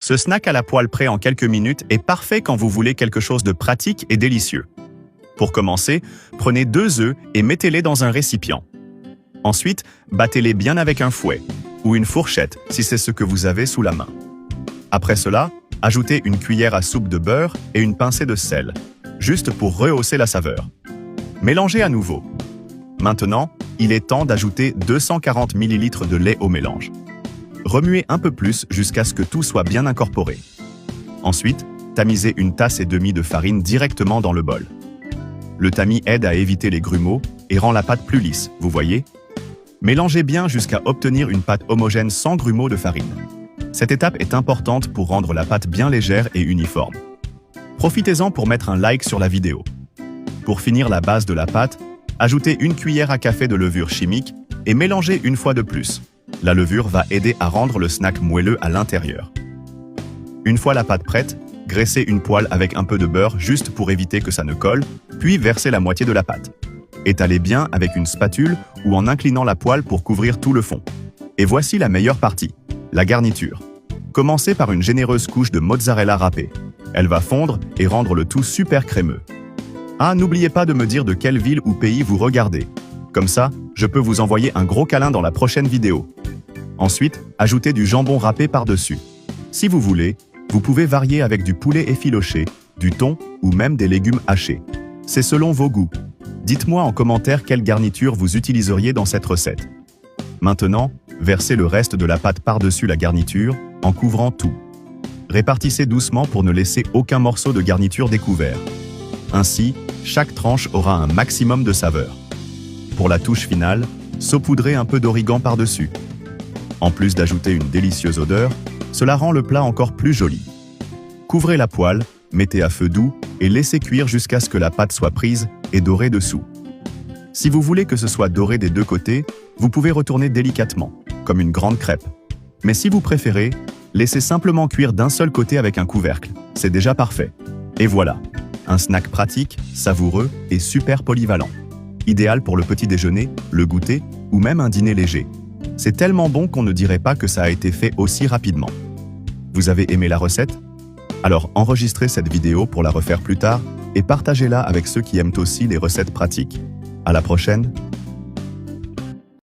Ce snack à la poêle prêt en quelques minutes est parfait quand vous voulez quelque chose de pratique et délicieux. Pour commencer, prenez 2 œufs et mettez-les dans un récipient. Ensuite, battez-les bien avec un fouet ou une fourchette si c'est ce que vous avez sous la main. Après cela, ajoutez une cuillère à soupe de beurre et une pincée de sel, juste pour rehausser la saveur. Mélangez à nouveau. Maintenant, il est temps d'ajouter 240 ml de lait au mélange. Remuez un peu plus jusqu'à ce que tout soit bien incorporé. Ensuite, tamisez 1,5 tasses de farine directement dans le bol. Le tamis aide à éviter les grumeaux et rend la pâte plus lisse, vous voyez? Mélangez bien jusqu'à obtenir une pâte homogène sans grumeaux de farine. Cette étape est importante pour rendre la pâte bien légère et uniforme. Profitez-en pour mettre un like sur la vidéo. Pour finir la base de la pâte, ajoutez 1 cuillère à café de levure chimique et mélangez une fois de plus. La levure va aider à rendre le snack moelleux à l'intérieur. Une fois la pâte prête, graissez une poêle avec un peu de beurre juste pour éviter que ça ne colle, puis versez la moitié de la pâte. Étalez bien avec une spatule ou en inclinant la poêle pour couvrir tout le fond. Et voici la meilleure partie, la garniture. Commencez par une généreuse couche de mozzarella râpée. Elle va fondre et rendre le tout super crémeux. Ah, n'oubliez pas de me dire de quelle ville ou pays vous regardez. Comme ça, je peux vous envoyer un gros câlin dans la prochaine vidéo. Ensuite, ajoutez du jambon râpé par-dessus. Si vous voulez, vous pouvez varier avec du poulet effiloché, du thon ou même des légumes hachés. C'est selon vos goûts. Dites-moi en commentaire quelle garniture vous utiliseriez dans cette recette. Maintenant, versez le reste de la pâte par-dessus la garniture, en couvrant tout. Répartissez doucement pour ne laisser aucun morceau de garniture découvert. Ainsi, chaque tranche aura un maximum de saveur. Pour la touche finale, saupoudrez un peu d'origan par-dessus. En plus d'ajouter une délicieuse odeur, cela rend le plat encore plus joli. Couvrez la poêle, mettez à feu doux et laissez cuire jusqu'à ce que la pâte soit prise et dorée dessous. Si vous voulez que ce soit doré des deux côtés, vous pouvez retourner délicatement, comme une grande crêpe. Mais si vous préférez, laissez simplement cuire d'un seul côté avec un couvercle. C'est déjà parfait. Et voilà, un snack pratique, savoureux et super polyvalent. Idéal pour le petit déjeuner, le goûter ou même un dîner léger. C'est tellement bon qu'on ne dirait pas que ça a été fait aussi rapidement. Vous avez aimé la recette? Alors enregistrez cette vidéo pour la refaire plus tard et partagez-la avec ceux qui aiment aussi les recettes pratiques. À la prochaine!